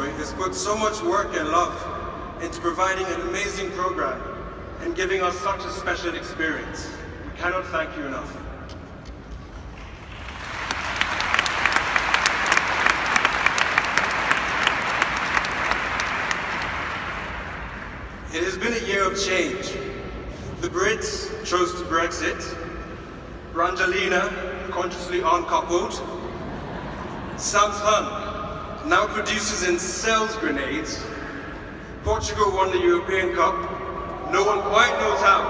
has put so much work and love into providing an amazing program and giving us such a special experience. We cannot thank you enough. It has been a year of change. The Brits chose to Brexit. Rangelina consciously uncoupled. Samsung now produces and sells grenades. Portugal won the European Cup. No one quite knows how.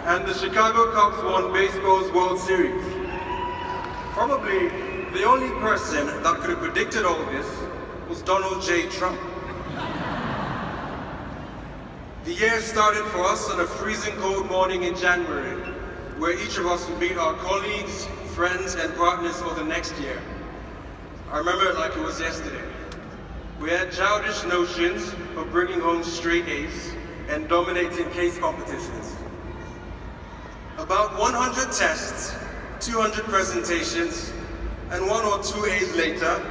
And the Chicago Cubs won baseball's World Series. Probably the only person that could have predicted all this was Donald J. Trump. The year started for us on a freezing cold morning in January, where each of us would meet our colleagues, friends, and partners for the next year. I remember it like it was yesterday. We had childish notions of bringing home straight A's and dominating case competitions. About 100 tests, 200 presentations, and 1 or 2 A's later,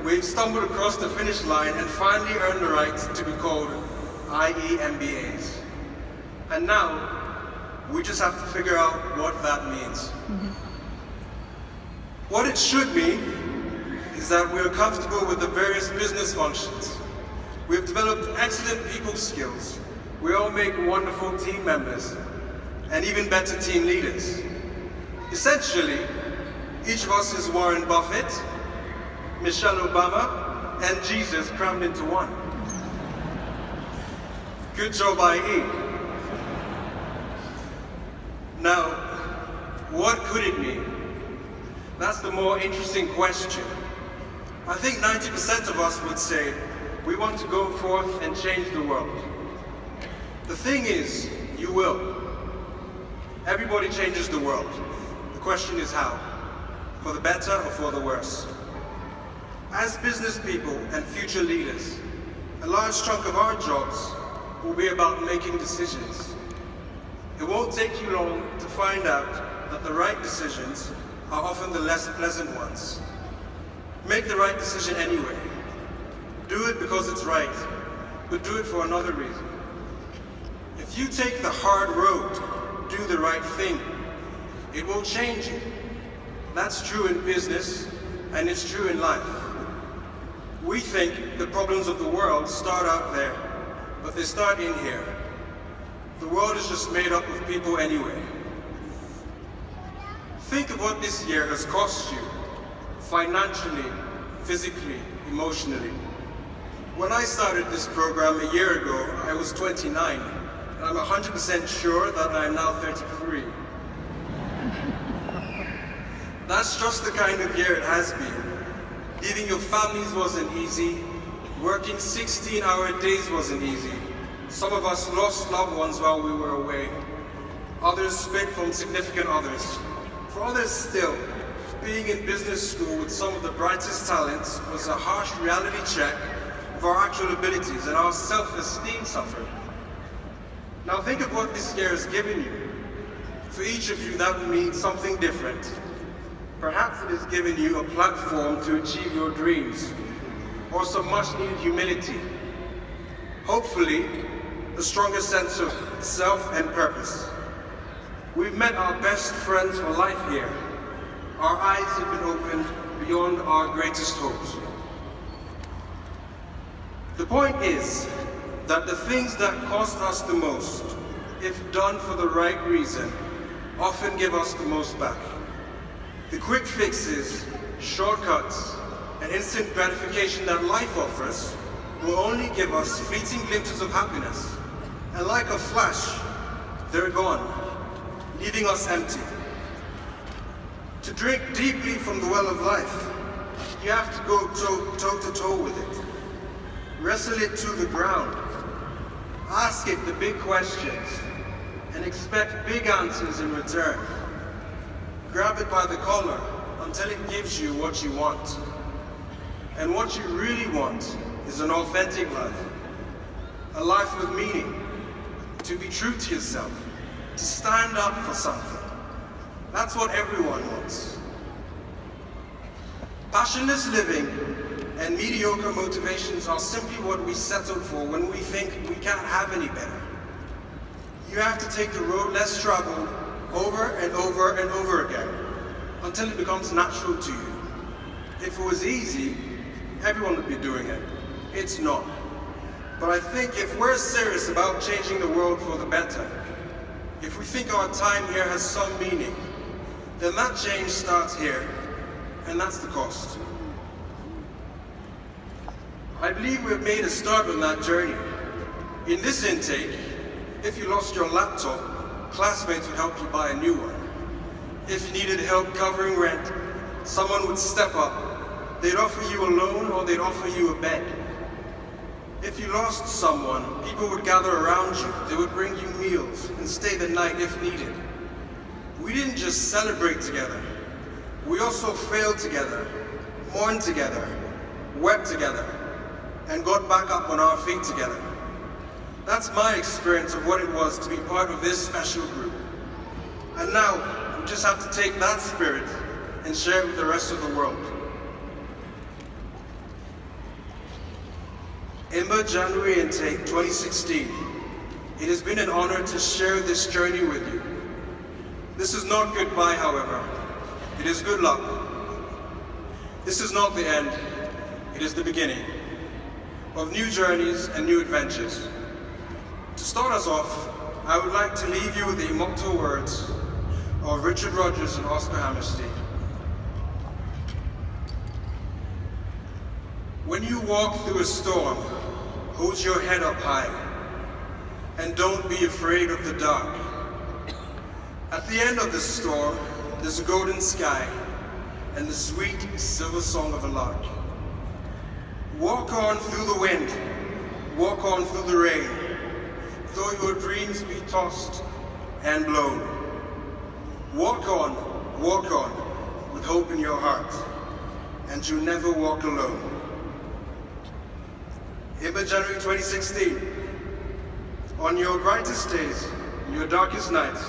we've stumbled across the finish line and finally earned the right to be called IEMBAs. And now, we just have to figure out what that means. What it should mean is that we're comfortable with the various business functions. We've developed excellent people skills. We all make wonderful team members and even better team leaders. Essentially, each of us is Warren Buffett, Michelle Obama, and Jesus crammed into one. Good job, IE. Now, what could it mean? That's the more interesting question. I think 90% of us would say we want to go forth and change the world. The thing is, you will. Everybody changes the world. The question is how? For the better or for the worse? As business people and future leaders, a large chunk of our jobs will be about making decisions. It won't take you long to find out that the right decisions are often the less pleasant ones. Make the right decision anyway. Do it because it's right, but do it for another reason. If you take the hard road, do the right thing, it will change you. That's true in business, and it's true in life. We think the problems of the world start out there, but they start in here. The world is just made up of people anyway. Think of what this year has cost you, financially, physically, emotionally. When I started this program a year ago, I was 29, and I'm 100% sure that I am now 33. That's just the kind of year it has been. Leaving your families wasn't easy. Working 16-hour days wasn't easy. Some of us lost loved ones while we were away. Others split from significant others. For others still, being in business school with some of the brightest talents was a harsh reality check of our actual abilities, and our self-esteem suffered. Now think of what this year has given you. For each of you, that would mean something different. Perhaps it has given you a platform to achieve your dreams, or some much-needed humility. Hopefully, a stronger sense of self and purpose. We've met our best friends for life here. Our eyes have been opened beyond our greatest hopes. The point is that the things that cost us the most, if done for the right reason, often give us the most back. The quick fixes, shortcuts, and instant gratification that life offers will only give us fleeting glimpses of happiness. And like a flash, they're gone, leaving us empty. To drink deeply from the well of life, you have to go toe to toe with it. Wrestle it to the ground. Ask it the big questions and expect big answers in return. Grab it by the collar until it gives you what you want. And what you really want is an authentic life. A life with meaning. To be true to yourself. To stand up for something. That's what everyone wants. Passionless living and mediocre motivations are simply what we settle for when we think we can't have any better. You have to take the road less traveled over and over and over again until it becomes natural to you. If it was easy, everyone would be doing it. It's not. But I think if we're serious about changing the world for the better, if we think our time here has some meaning, then that change starts here, and that's the cost. I believe we've made a start on that journey. In this intake, if you lost your laptop, classmates would help you buy a new one. If you needed help covering rent, someone would step up. They'd offer you a loan or they'd offer you a bed. If you lost someone, people would gather around you. They would bring you meals and stay the night if needed. We didn't just celebrate together. We also failed together, mourned together, wept together, and got back up on our feet together. That's my experience of what it was to be part of this special group. And now, we just have to take that spirit and share it with the rest of the world. IMBA January Intake 2016. It has been an honor to share this journey with you. This is not goodbye, however. It is good luck. This is not the end. It is the beginning of new journeys and new adventures. To start us off, I would like to leave you with the immortal words of Richard Rodgers and Oscar Hammerstein. When you walk through a storm, hold your head up high, and don't be afraid of the dark. At the end of the storm, there's a golden sky and the sweet silver song of a lark. Walk on through the wind, walk on through the rain, though your dreams be tossed and blown. Walk on, with hope in your heart, and you'll never walk alone. IMBA January 2016. On your brightest days, in your darkest nights,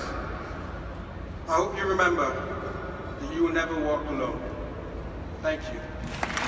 I hope you remember that you will never walk alone. Thank you.